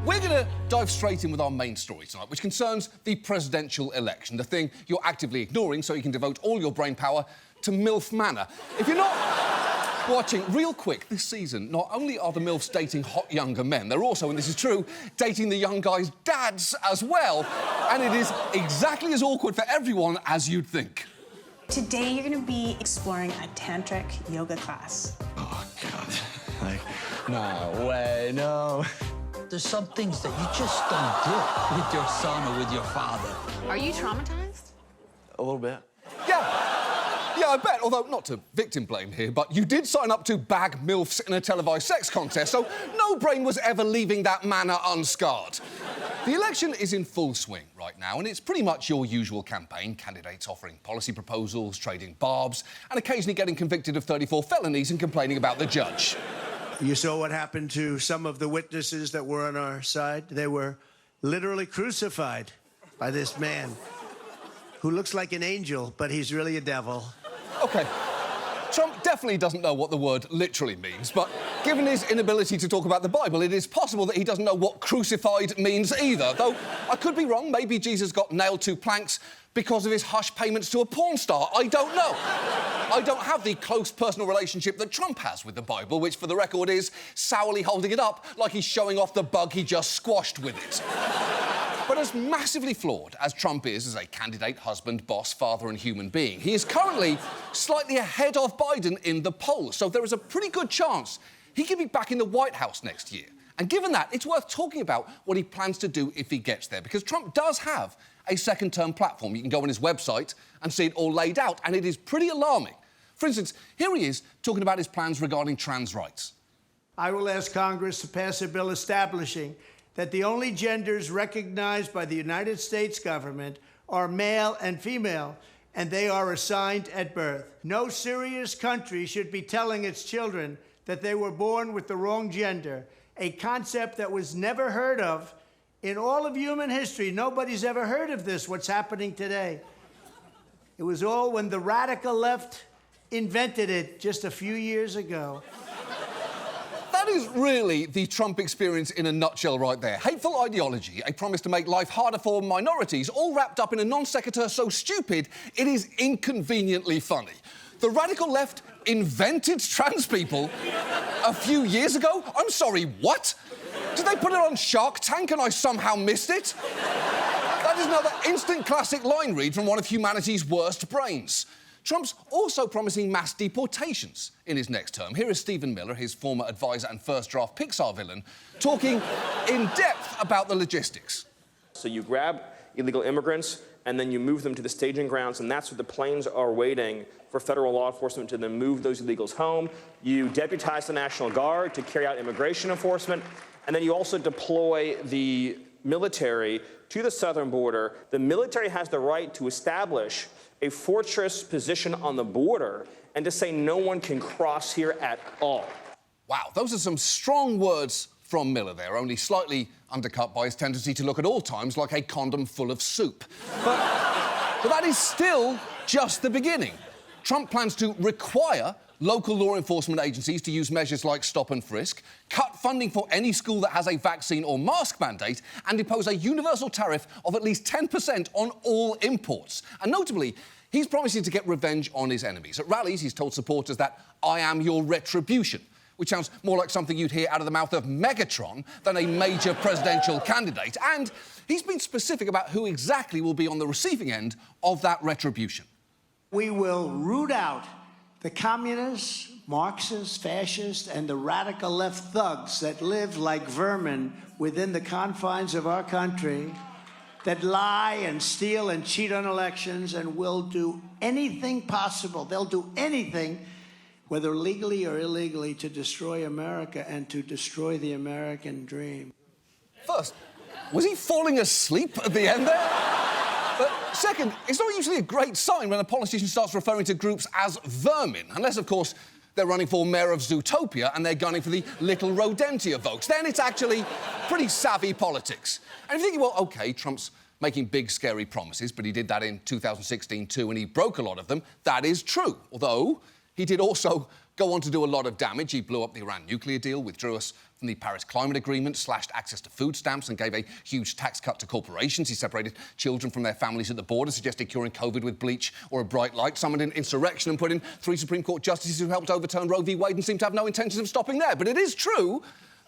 We're going to dive straight in with our main story tonight, which concerns the presidential election, the thing you're actively ignoring so you can devote all your brain power to MILF Manor. If you're not watching, real quick, this season, not only are the MILFs dating hot younger men, they're also, and this is true, dating the young guys' dads as well. And it is exactly as awkward for everyone as you'd think. Today, you're going to be exploring a tantric yoga class. Oh, God. No way, no. There's some things that you just don't do with your son or with your father. Are you traumatized? A little bit. Yeah, I bet, although not to victim blame here, but you did sign up to bag MILFs in a televised sex contest, so no brain was ever leaving that manor unscarred. The election is in full swing right now, and it's pretty much your usual campaign. Candidates offering policy proposals, trading barbs, and occasionally getting convicted of 34 felonies and complaining about the judge. You saw what happened to some of the witnesses that were on our side. They were literally crucified by this man who looks like an angel, but he's really a devil. OK, Trump definitely doesn't know what the word literally means, but given his inability to talk about the Bible, it is possible that he doesn't know what crucified means either. Though I could be wrong. Maybe Jesus got nailed to planks because of his hush payments to a porn star. I don't know. I don't have the close personal relationship that Trump has with the Bible, which, for the record, is sourly holding it up like he's showing off the bug he just squashed with it. But as massively flawed as Trump is as a candidate, husband, boss, father and human being, he is currently slightly ahead of Biden in the polls, so there is a pretty good chance he could be back in the White House next year. And given that, it's worth talking about what he plans to do if he gets there, because Trump does have a second-term platform. You can go on his website and see it all laid out, and it is pretty alarming. For instance, here he is talking about his plans regarding trans rights. I will ask Congress to pass a bill establishing that the only genders recognized by the United States government are male and female, and they are assigned at birth. No serious country should be telling its children that they were born with the wrong gender, a concept that was never heard of in all of human history. Nobody's ever heard of this, what's happening today. It was all when the radical left invented it just a few years ago. That is really the Trump experience in a nutshell right there. Hateful ideology, a promise to make life harder for minorities, all wrapped up in a non sequitur so stupid it is inconveniently funny. The radical left invented trans people a few years ago? I'm sorry, what? Did they put it on Shark Tank and I somehow missed it? That is another instant classic line read from one of humanity's worst brains. Trump's also promising mass deportations in his next term. Here is Stephen Miller, his former advisor and first-draft Pixar villain, talking in depth about the logistics. So you grab illegal immigrants and then you move them to the staging grounds, and that's where the planes are waiting for federal law enforcement to then move those illegals home. You deputize the National Guard to carry out immigration enforcement, and then you also deploy the military to the southern border. The military has the right to establish a fortress position on the border and to say no one can cross here at all. Wow, those are some strong words from Miller there, only slightly undercut by his tendency to look at all times like a condom full of soup. But that is still just the beginning. Trump plans to require local law enforcement agencies to use measures like stop and frisk, cut funding for any school that has a vaccine or mask mandate, and impose a universal tariff of at least 10% on all imports. And notably, he's promising to get revenge on his enemies. At rallies, he's told supporters that I am your retribution, which sounds more like something you'd hear out of the mouth of Megatron than a major presidential candidate. And he's been specific about who exactly will be on the receiving end of that retribution. We will root out the communists, Marxists, fascists, and the radical left thugs that live like vermin within the confines of our country, that lie and steal and cheat on elections and will do anything possible. They'll do anything, whether legally or illegally, to destroy America and to destroy the American dream. First, was he falling asleep at the end there? But second, it's not usually a great sign when a politician starts referring to groups as vermin, unless, of course, they're running for mayor of Zootopia and they're gunning for the little rodentia votes. Then it's actually pretty savvy politics. And you're thinking, well, OK, Trump's making big, scary promises, but he did that in 2016 too, and he broke a lot of them. That is true, although he did also go on to do a lot of damage. He blew up the Iran nuclear deal, withdrew us from the Paris Climate Agreement, slashed access to food stamps and gave a huge tax cut to corporations. He separated children from their families at the border, suggested curing COVID with bleach or a bright light, summoned an insurrection and put in 3 Supreme Court justices who helped overturn Roe v. Wade and seemed to have no intentions of stopping there. But it is true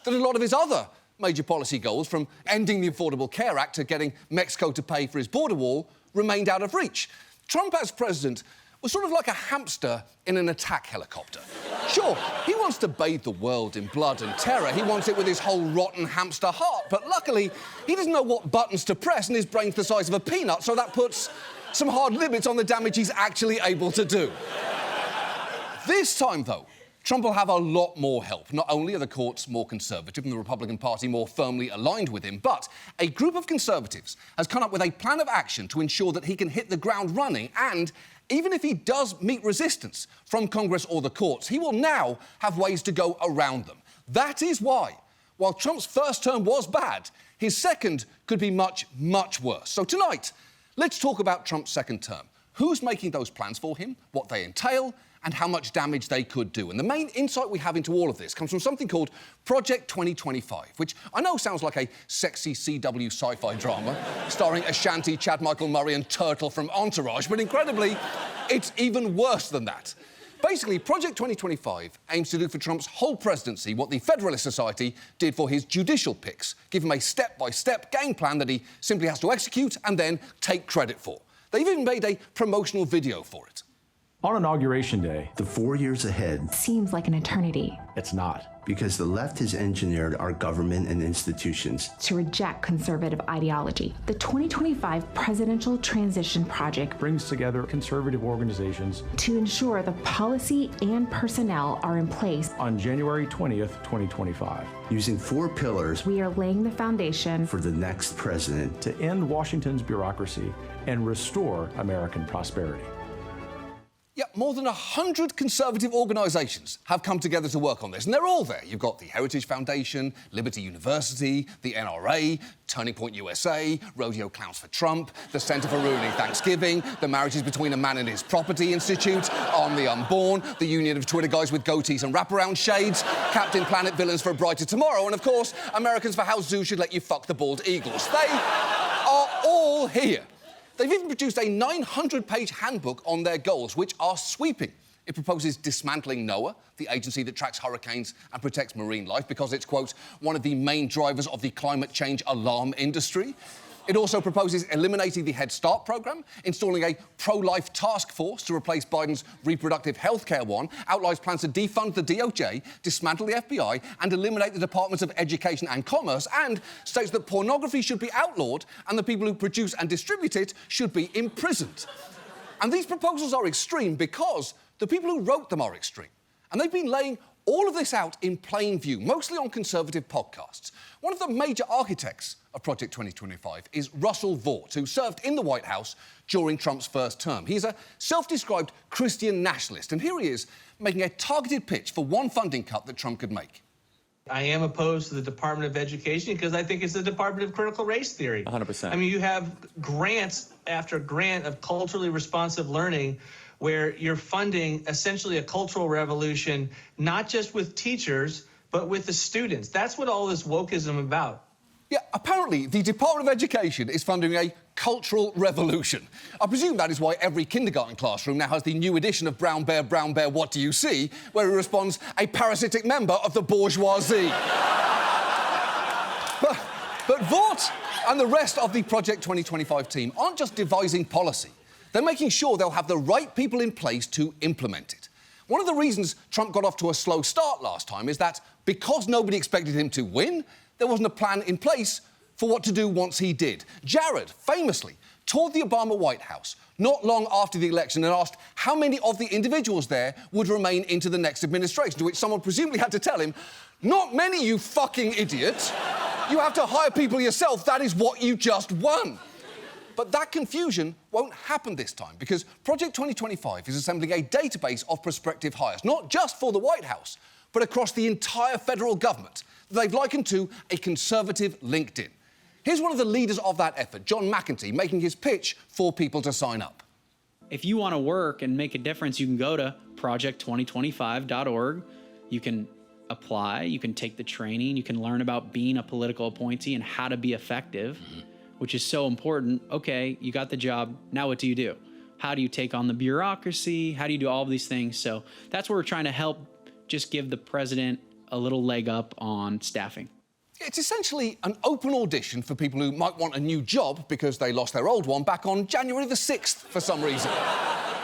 that a lot of his other major policy goals, from ending the Affordable Care Act to getting Mexico to pay for his border wall, remained out of reach. Trump as president was sort of like a hamster in an attack helicopter. Sure, he wants to bathe the world in blood and terror. He wants it with his whole rotten hamster heart. But luckily, he doesn't know what buttons to press and his brain's the size of a peanut, so that puts some hard limits on the damage he's actually able to do. This time, though, Trump will have a lot more help. Not only are the courts more conservative and the Republican Party more firmly aligned with him, but a group of conservatives has come up with a plan of action to ensure that he can hit the ground running, and even if he does meet resistance from Congress or the courts, he will now have ways to go around them. That is why, while Trump's first term was bad, his second could be much, much worse. So tonight, let's talk about Trump's second term. Who's making those plans for him, what they entail, and how much damage they could do. And the main insight we have into all of this comes from something called Project 2025, which I know sounds like a sexy CW sci-fi drama starring Ashanti, Chad Michael Murray and Turtle from Entourage, but incredibly, it's even worse than that. Basically, Project 2025 aims to do for Trump's whole presidency what the Federalist Society did for his judicial picks, give him a step-by-step game plan that he simply has to execute and then take credit for. They've even made a promotional video for it. On Inauguration Day, the 4 years ahead seems like an eternity. It's not. Because the left has engineered our government and institutions to reject conservative ideology. The 2025 Presidential Transition Project brings together conservative organizations to ensure the policy and personnel are in place. On January 20th, 2025. Using 4 pillars, we are laying the foundation for the next president to end Washington's bureaucracy and restore American prosperity. Yeah, more than 100 conservative organisations have come together to work on this, and they're all there. You've got the Heritage Foundation, Liberty University, the NRA, Turning Point USA, Rodeo Clowns for Trump, the Centre for Ruining Thanksgiving, the Marriages Between a Man and His Property Institute, Arm the Unborn, the Union of Twitter Guys with Goatees and Wraparound Shades, Captain Planet Villains for a Brighter Tomorrow, and, of course, Americans for How Zoos Should Let You Fuck the Bald Eagles. They are all here. They've even produced a 900-page handbook on their goals, which are sweeping. It proposes dismantling NOAA, the agency that tracks hurricanes and protects marine life, because it's, quote, one of the main drivers of the climate change alarm industry. It also proposes eliminating the Head Start programme, installing a pro-life task force to replace Biden's reproductive health care one, outlines plans to defund the DOJ, dismantle the FBI, and eliminate the Departments of Education and Commerce, and states that pornography should be outlawed and the people who produce and distribute it should be imprisoned. And these proposals are extreme because the people who wrote them are extreme. And they've been laying all of this out in plain view, mostly on conservative podcasts. One of the major architects of Project 2025 is Russell Vought, who served in the White House during Trump's first term. He's a self-described Christian nationalist, and here he is making a targeted pitch for one funding cut that Trump could make. I am opposed to the Department of Education because I think it's the Department of Critical Race Theory. 100%. I mean, you have grants after grant of culturally responsive learning where you're funding essentially a cultural revolution, not just with teachers, but with the students. That's what all this wokeism is about. Yeah, apparently the Department of Education is funding a cultural revolution. I presume that is why every kindergarten classroom now has the new edition of Brown Bear, What Do You See?, where he responds, a parasitic member of the bourgeoisie. But Vought and the rest of the Project 2025 team aren't just devising policy. They're making sure they'll have the right people in place to implement it. One of the reasons Trump got off to a slow start last time is that because nobody expected him to win, there wasn't a plan in place for what to do once he did. Jared famously toured the Obama White House not long after the election and asked how many of the individuals there would remain into the next administration, to which someone presumably had to tell him, not many, you fucking idiot. You have to hire people yourself. That is what you just won. But that confusion won't happen this time because Project 2025 is assembling a database of prospective hires, not just for the White House, but across the entire federal government, that they've likened to a conservative LinkedIn. Here's one of the leaders of that effort, John McEntee, making his pitch for people to sign up. If you want to work and make a difference, you can go to project2025.org. You can apply, you can take the training, you can learn about being a political appointee and how to be effective, which is so important. Okay, you got the job, now what do you do? How do you take on the bureaucracy? How do you do all of these things? So that's where we're trying to help just give the president a little leg up on staffing. It's essentially an open audition for people who might want a new job because they lost their old one back on January the 6th for some reason.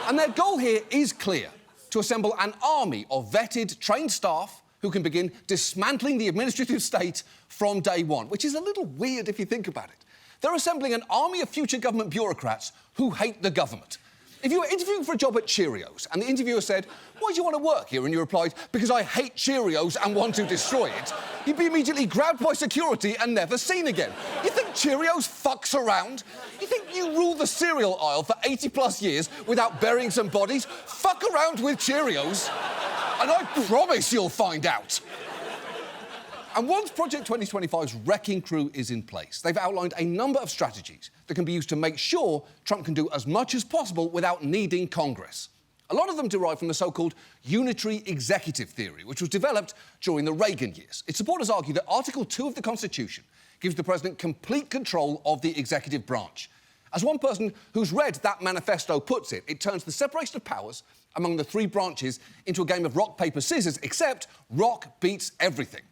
And their goal here is clear: to assemble an army of vetted, trained staff who can begin dismantling the administrative state from day one, which is a little weird if you think about it. They're assembling an army of future government bureaucrats who hate the government. If you were interviewing for a job at Cheerios and the interviewer said, "Why do you want to work here?" and you replied, "Because I hate Cheerios and want to destroy it," you'd be immediately grabbed by security and never seen again. You think Cheerios fucks around? You think you rule the cereal aisle for 80+ years without burying some bodies? Fuck around with Cheerios, and I promise you'll find out. And once Project 2025's wrecking crew is in place, they've outlined a number of strategies that can be used to make sure Trump can do as much as possible without needing Congress. A lot of them derive from the so-called unitary executive theory, which was developed during the Reagan years. Its supporters argue that Article 2 of the Constitution gives the president complete control of the executive branch. As one person who's read that manifesto puts it, it turns the separation of powers among the three branches into a game of rock, paper, scissors, except rock beats everything.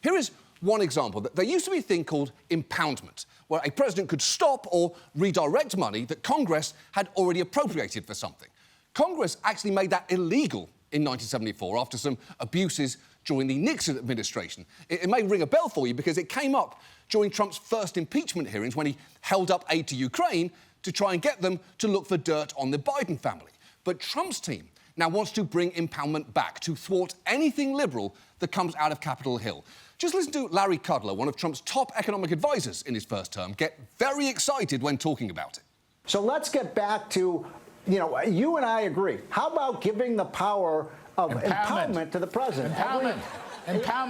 Here is one example. There used to be a thing called impoundment, where a president could stop or redirect money that Congress had already appropriated for something. Congress actually made that illegal in 1974 after some abuses during the Nixon administration. It may ring a bell for you because it came up during Trump's first impeachment hearings when he held up aid to Ukraine to try and get them to look for dirt on the Biden family. But Trump's team now wants to bring impoundment back to thwart anything liberal that comes out of Capitol Hill. Just listen to Larry Kudlow, one of Trump's top economic advisors in his first term, get very excited when talking about it. So let's get back to, you and I agree. How about giving the power of empowerment to the president? Empowerment.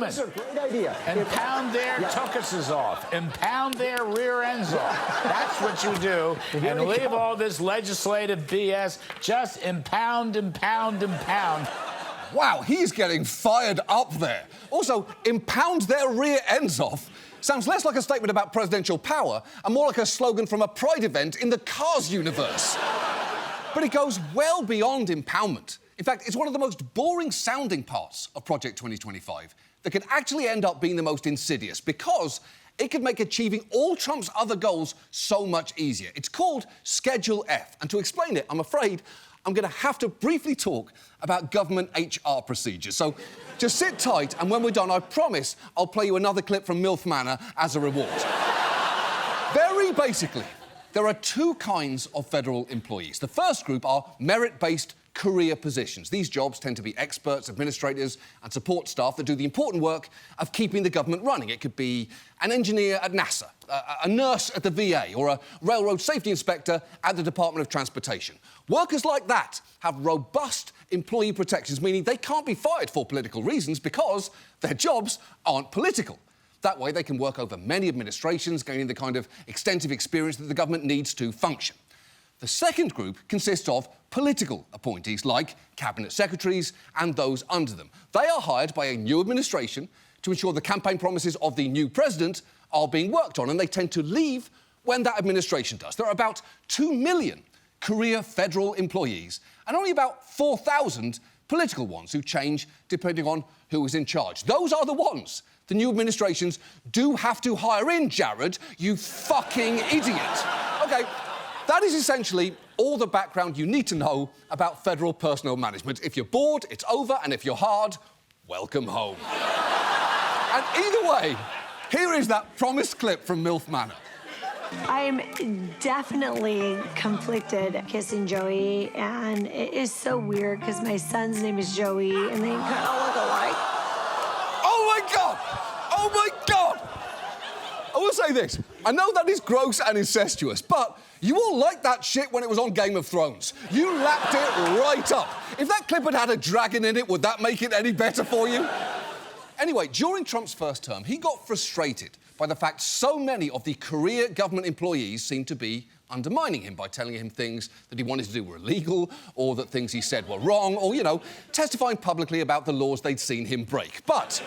This is a great idea. Impound their tuchuses off. Impound their rear ends off. That's what you do. And leave all this legislative BS. Just impound. Wow, he's getting fired up there. Also, impound their rear ends off sounds less like a statement about presidential power and more like a slogan from a Pride event in the Cars universe. But it goes well beyond impoundment. In fact, it's one of the most boring-sounding parts of Project 2025 that could actually end up being the most insidious because it could make achieving all Trump's other goals so much easier. It's called Schedule F, and to explain it, I'm afraid I'm going to have to briefly talk about government HR procedures. So just sit tight, and when we're done, I promise I'll play you another clip from MILF Manor as a reward. Very basically, there are two kinds of federal employees. The first group are merit-based career positions. These jobs tend to be experts, administrators, and support staff that do the important work of keeping the government running. It could be an engineer at NASA, a nurse at the VA, or a railroad safety inspector at the Department of Transportation. Workers like that have robust employee protections, meaning they can't be fired for political reasons because their jobs aren't political. That way, they can work over many administrations, gaining the kind of extensive experience that the government needs to function. The second group consists of political appointees, like cabinet secretaries and those under them. They are hired by a new administration to ensure the campaign promises of the new president are being worked on, and they tend to leave when that administration does. There are about 2 million career federal employees and only about 4,000 political ones who change depending on who is in charge. Those are the ones the new administrations do have to hire in, Jared, you fucking idiot. OK, that is essentially all the background you need to know about federal personnel management. If you're bored, it's over, and if you're hard, welcome home. And either way, here is that promised clip from MILF Manor. I'm definitely conflicted kissing Joey, and it is so weird because my son's name is Joey, and they kind of look alike. Oh, my God! Oh, my God! I will say this. I know that is gross and incestuous, but you all liked that shit when it was on Game of Thrones. You lapped it right up. If that clip had a dragon in it, would that make it any better for you? Anyway, during Trump's first term, he got frustrated by the fact so many of the career government employees seemed to be undermining him by telling him things that he wanted to do were illegal, or that things he said were wrong, or, you know, testifying publicly about the laws they'd seen him break. But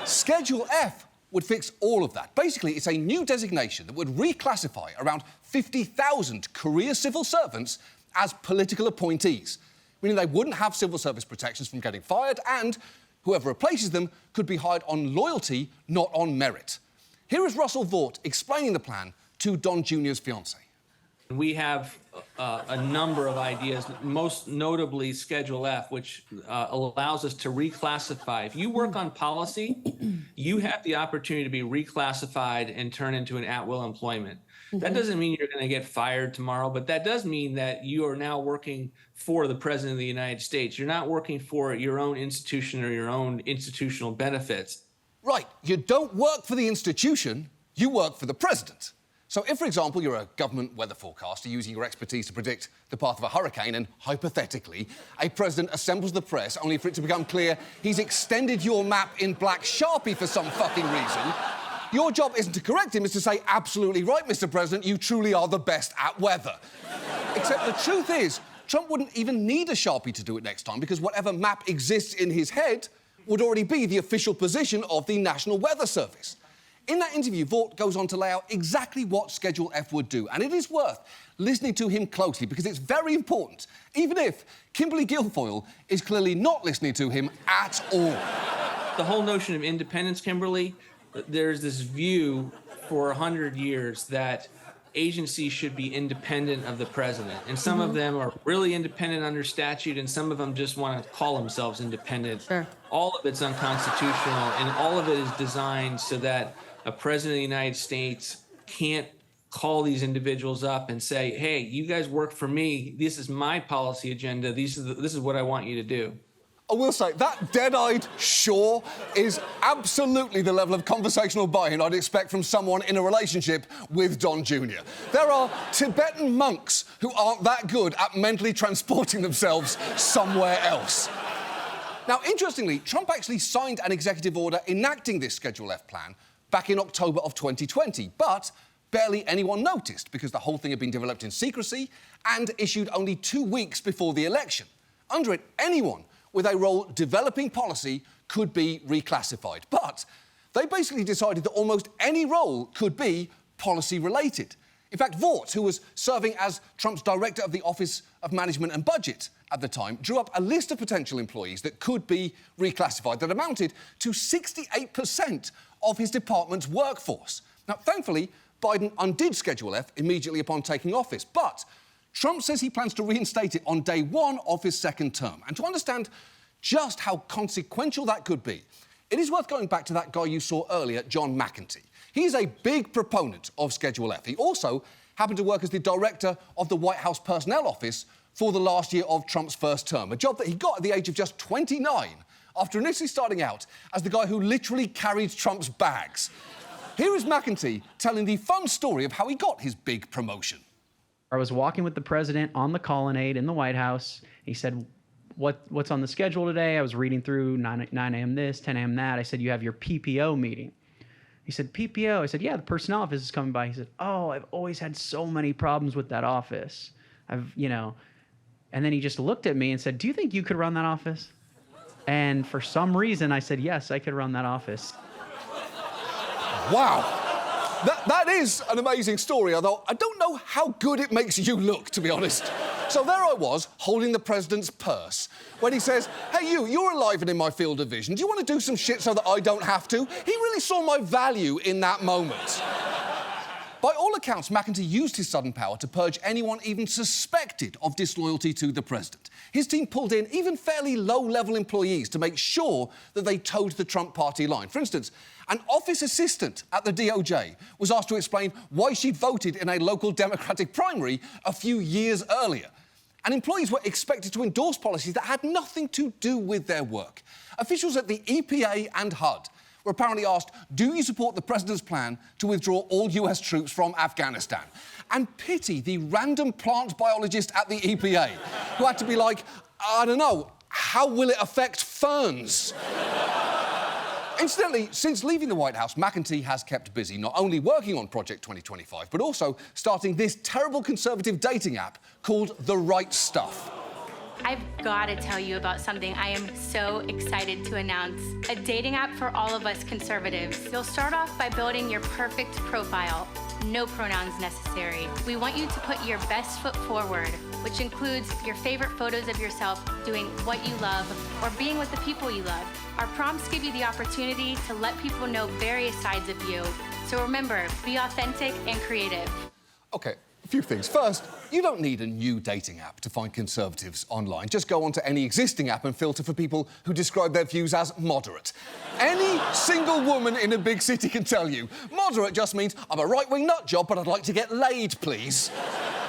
Schedule F would fix all of that. Basically, it's a new designation that would reclassify around 50,000 career civil servants as political appointees, meaning they wouldn't have civil service protections from getting fired, and whoever replaces them could be hired on loyalty, not on merit. Here is Russell Vought explaining the plan to Don Jr.'s fiancée. We have a number of ideas, most notably Schedule F, which allows us to reclassify. If you work on policy, you have the opportunity to be reclassified and turn into an at-will employment. That doesn't mean you're going to get fired tomorrow, but that does mean that you are now working for the President of the United States. You're not working for your own institution or your own institutional benefits. Right. You don't work for the institution, you work for the President. So if, for example, you're a government weather forecaster using your expertise to predict the path of a hurricane and, hypothetically, a president assembles the press only for it to become clear he's extended your map in black Sharpie for some fucking reason, your job isn't to correct him, it's to say, absolutely right, Mr. President, you truly are the best at weather. Except the truth is, Trump wouldn't even need a Sharpie to do it next time, because whatever map exists in his head would already be the official position of the National Weather Service. In that interview, Vought goes on to lay out exactly what Schedule F would do, and it is worth listening to him closely because it's very important, even if Kimberly Guilfoyle is clearly not listening to him at all. The whole notion of independence, Kimberly, there's this view for 100 years that agencies should be independent of the president. And some of them are really independent under statute, and some of them just want to call themselves independent. Sure. All of it's unconstitutional, and all of it is designed so that a president of the United States can't call these individuals up and say, hey, you guys work for me. This is my policy agenda. This is what I want you to do. I will say, that dead-eyed sure is absolutely the level of conversational buy-in I'd expect from someone in a relationship with Don Jr. There are Tibetan monks who aren't that good at mentally transporting themselves somewhere else. Now, interestingly, Trump actually signed an executive order enacting this Schedule F plan back in October of 2020, but barely anyone noticed because the whole thing had been developed in secrecy and issued only 2 weeks before the election. Under it, anyone with a role developing policy could be reclassified. But they basically decided that almost any role could be policy-related. In fact, Vought, who was serving as Trump's director of the Office of Management and Budget at the time, drew up a list of potential employees that could be reclassified that amounted to 68% of his department's workforce. Now, thankfully, Biden undid Schedule F immediately upon taking office, but Trump says he plans to reinstate it on day 1 of his second term. And to understand just how consequential that could be, it is worth going back to that guy you saw earlier, John McEntee. He's a big proponent of Schedule F. He also happened to work as the director of the White House Personnel Office for the last year of Trump's first term, a job that he got at the age of just 29, after initially starting out as the guy who literally carried Trump's bags. Here is McEntee telling the fun story of how he got his big promotion. I was walking with the president on the colonnade in the White House. He said, what's on the schedule today? I was reading through 9 a.m. this, 10 a.m. that. I said, you have your PPO meeting. He said, PPO? I said, yeah, the personnel office is coming by. He said, oh, I've always had so many problems with that office. And then he just looked at me and said, do you think you could run that office? And for some reason, I said, yes, I could run that office. Wow. That is an amazing story, although I don't know how good it makes you look, to be honest. So there I was, holding the president's purse, when he says, hey, you're alive and in my field of vision. Do you want to do some shit so that I don't have to? He really saw my value in that moment. By all accounts, McEntee used his sudden power to purge anyone even suspected of disloyalty to the president. His team pulled in even fairly low-level employees to make sure that they towed the Trump party line. For instance, an office assistant at the DOJ was asked to explain why she'd voted in a local Democratic primary a few years earlier. And employees were expected to endorse policies that had nothing to do with their work. Officials at the EPA and HUD were apparently asked, do you support the president's plan to withdraw all US troops from Afghanistan? And pity the random plant biologist at the EPA, who had to be like, I don't know, how will it affect ferns? Incidentally, since leaving the White House, McEntee has kept busy not only working on Project 2025, but also starting this terrible conservative dating app called The Right Stuff. I've got to tell you about something I am so excited to announce. A dating app for all of us conservatives. You'll start off by building your perfect profile. No pronouns necessary. We want you to put your best foot forward, which includes your favorite photos of yourself doing what you love or being with the people you love. Our prompts give you the opportunity to let people know various sides of you. So remember, be authentic and creative. OK, a few things. First, you don't need a new dating app to find conservatives online. Just go onto any existing app and filter for people who describe their views as moderate. Any single woman in a big city can tell you, moderate just means I'm a right-wing nut job, but I'd like to get laid, please.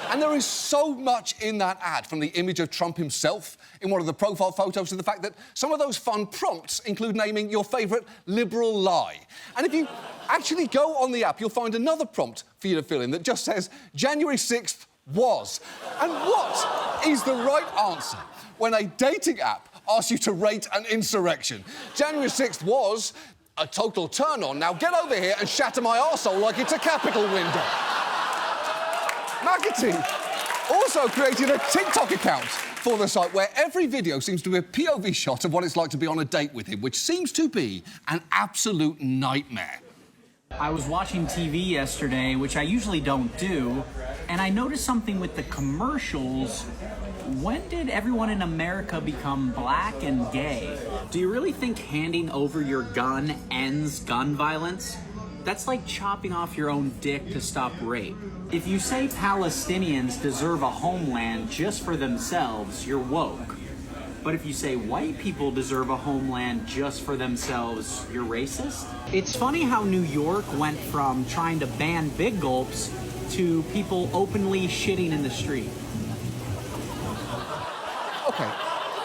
And there is so much in that ad, from the image of Trump himself in one of the profile photos to the fact that some of those fun prompts include naming your favourite liberal lie. And if you actually go on the app, you'll find another prompt for you to fill in that just says, January 6th was. And what is the right answer when a dating app asks you to rate an insurrection? January 6th was a total turn-on. Now get over here and shatter my arsehole like it's a Capitol window. McEntee also created a TikTok account for the site where every video seems to be a POV shot of what it's like to be on a date with him, which seems to be an absolute nightmare. I was watching TV yesterday, which I usually don't do, and I noticed something with the commercials. When did everyone in America become black and gay? Do you really think handing over your gun ends gun violence? That's like chopping off your own dick to stop rape. If you say Palestinians deserve a homeland just for themselves, you're woke. But if you say white people deserve a homeland just for themselves, you're racist? It's funny how New York went from trying to ban big gulps to people openly shitting in the street. OK,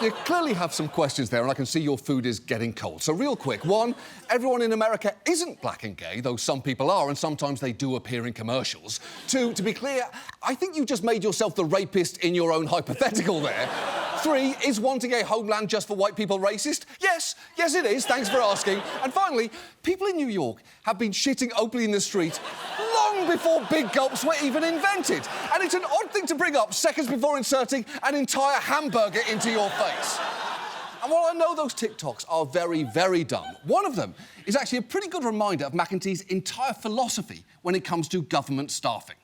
you clearly have some questions there, and I can see your food is getting cold. So real quick, one, everyone in America isn't black and gay, though some people are, and sometimes they do appear in commercials. Two, to be clear, I think you just made yourself the rapist in your own hypothetical there. Three, is wanting a homeland just for white people racist? Yes, yes it is, thanks for asking. And finally, people in New York have been shitting openly in the street long before big gulps were even invented. And it's an odd thing to bring up seconds before inserting an entire hamburger into your face. And while I know those TikToks are very, very dumb, one of them is actually a pretty good reminder of McEntee's entire philosophy when it comes to government staffing.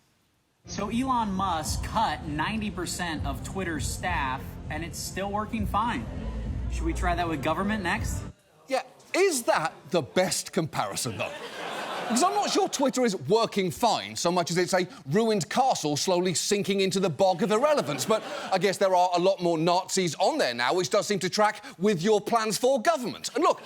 So Elon Musk cut 90% of Twitter's staff, and it's still working fine. Should we try that with government next? Yeah, is that the best comparison, though? Because I'm not sure Twitter is working fine so much as it's a ruined castle slowly sinking into the bog of irrelevance. But I guess there are a lot more Nazis on there now, which does seem to track with your plans for government. And look,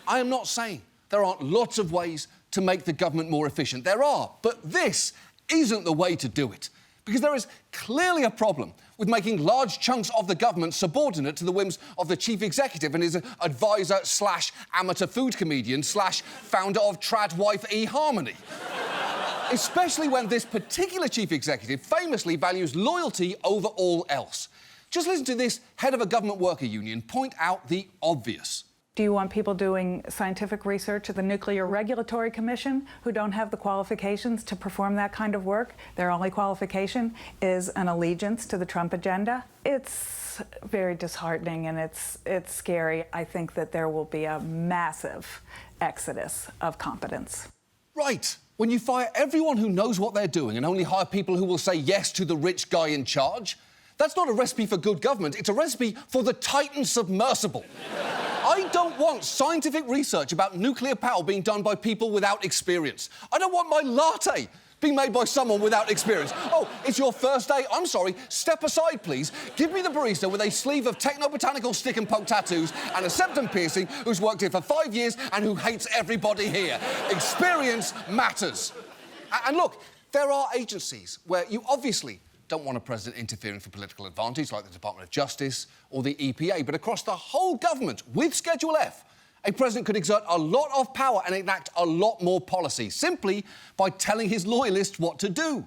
I am not saying there aren't lots of ways to make the government more efficient. There are, but this isn't the way to do it. Because there is clearly a problem with making large chunks of the government subordinate to the whims of the chief executive and his advisor / amateur food comedian / founder of trad wife eHarmony. Especially when this particular chief executive famously values loyalty over all else. Just listen to this head of a government worker union point out the obvious. Do you want people doing scientific research at the Nuclear Regulatory Commission who don't have the qualifications to perform that kind of work? Their only qualification is an allegiance to the Trump agenda? It's very disheartening and it's scary. I think that there will be a massive exodus of competence. Right. When you fire everyone who knows what they're doing and only hire people who will say yes to the rich guy in charge, that's not a recipe for good government, it's a recipe for the Titan submersible. I don't want scientific research about nuclear power being done by people without experience. I don't want my latte being made by someone without experience. Oh, it's your first day? I'm sorry. Step aside, please. Give me the barista with a sleeve of techno-botanical stick and poke tattoos and a septum piercing who's worked here for 5 years and who hates everybody here. Experience matters. And look, there are agencies where you obviously don't want a president interfering for political advantage, like the Department of Justice or the EPA. But across the whole government, with Schedule F, a president could exert a lot of power and enact a lot more policy simply by telling his loyalists what to do.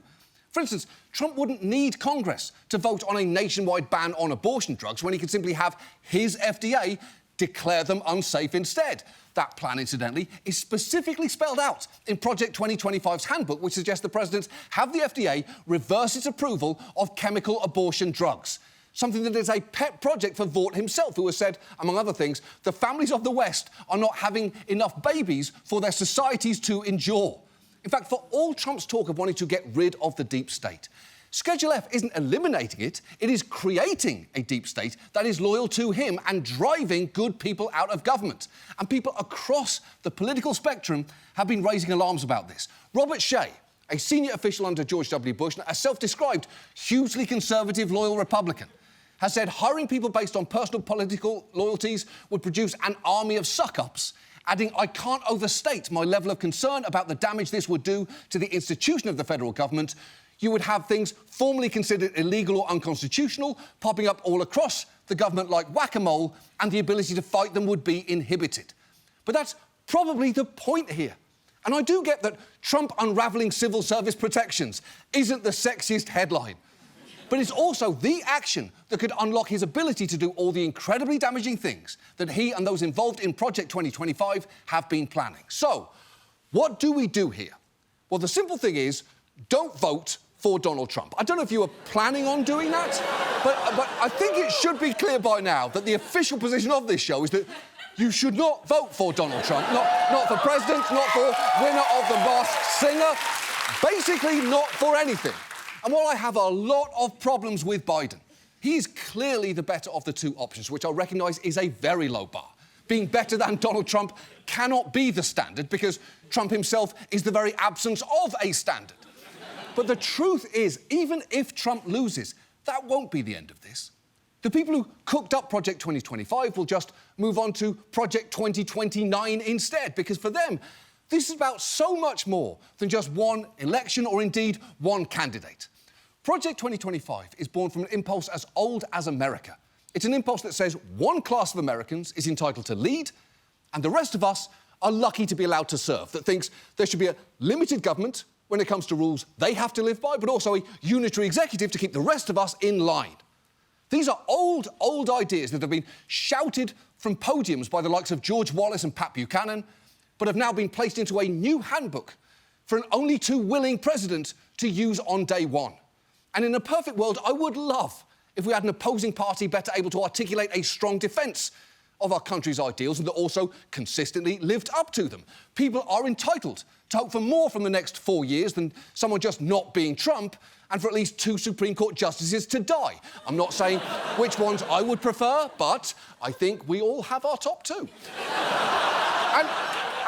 For instance, Trump wouldn't need Congress to vote on a nationwide ban on abortion drugs when he could simply have his FDA declare them unsafe instead. That plan, incidentally, is specifically spelled out in Project 2025's handbook, which suggests the president have the FDA reverse its approval of chemical abortion drugs. Something that is a pet project for Vaught himself, who has said, among other things, the families of the West are not having enough babies for their societies to endure. In fact, for all Trump's talk of wanting to get rid of the deep state, Schedule F isn't eliminating it, it is creating a deep state that is loyal to him and driving good people out of government. And people across the political spectrum have been raising alarms about this. Robert Shea, a senior official under George W. Bush, a self-described hugely conservative, loyal Republican, has said hiring people based on personal political loyalties would produce an army of suck-ups, adding, I can't overstate my level of concern about the damage this would do to the institution of the federal government. You would have things formerly considered illegal or unconstitutional popping up all across the government like whack-a-mole, and the ability to fight them would be inhibited. But that's probably the point here. And I do get that Trump unravelling civil service protections isn't the sexiest headline. But it's also the action that could unlock his ability to do all the incredibly damaging things that he and those involved in Project 2025 have been planning. So, what do we do here? Well, the simple thing is, don't vote for Donald Trump. I don't know if you were planning on doing that, but I think it should be clear by now that the official position of this show is that you should not vote for Donald Trump. Not for president, not for winner of the Masked Singer, basically not for anything. And while I have a lot of problems with Biden, he's clearly the better of the two options, which I recognise is a very low bar. Being better than Donald Trump cannot be the standard because Trump himself is the very absence of a standard. But the truth is, even if Trump loses, that won't be the end of this. The people who cooked up Project 2025 will just move on to Project 2029 instead, because for them, this is about so much more than just one election or indeed one candidate. Project 2025 is born from an impulse as old as America. It's an impulse that says one class of Americans is entitled to lead, and the rest of us are lucky to be allowed to serve, that thinks there should be a limited government when it comes to rules they have to live by, but also a unitary executive to keep the rest of us in line. These are old ideas that have been shouted from podiums by the likes of George Wallace and Pat Buchanan, but have now been placed into a new handbook for an only too willing president to use on day one. And in a perfect world, I would love if we had an opposing party better able to articulate a strong defence of our country's ideals and that also consistently lived up to them. People are entitled to hope for more from the next 4 years than someone just not being Trump, and for at least 2 Supreme Court justices to die. I'm not saying which ones I would prefer, but I think we all have our top 2.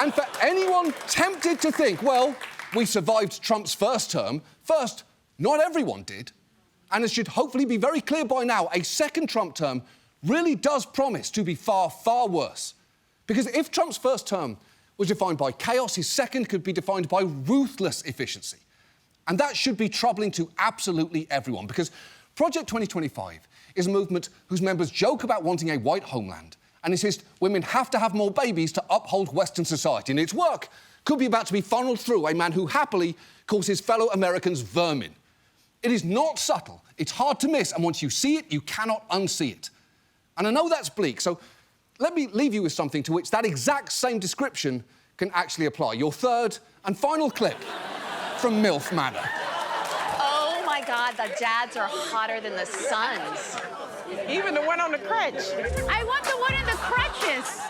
And for anyone tempted to think, well, we survived Trump's first term, first, not everyone did. And it should hopefully be very clear by now, a second Trump term really does promise to be far, far worse. Because if Trump's first term was defined by chaos, his second could be defined by ruthless efficiency. And that should be troubling to absolutely everyone, because Project 2025 is a movement whose members joke about wanting a white homeland and insist women have to have more babies to uphold Western society. And its work could be about to be funneled through a man who happily calls his fellow Americans vermin. It is not subtle, it's hard to miss, and once you see it, you cannot unsee it. And I know that's bleak, so let me leave you with something to which that exact same description can actually apply. Your third and final clip from MILF Manor. Oh my God, the dads are hotter than the sons. Even the one on the crutch. I want the one in the crutches.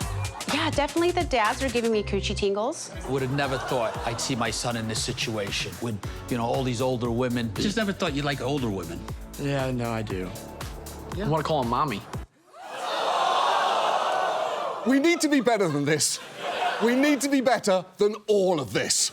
Yeah, definitely the dads are giving me coochie tingles. Would have never thought I'd see my son in this situation with, all these older women. Just never thought you'd like older women. Yeah, no, I do. I want to call him mommy. We need to be better than this. We need to be better than all of this.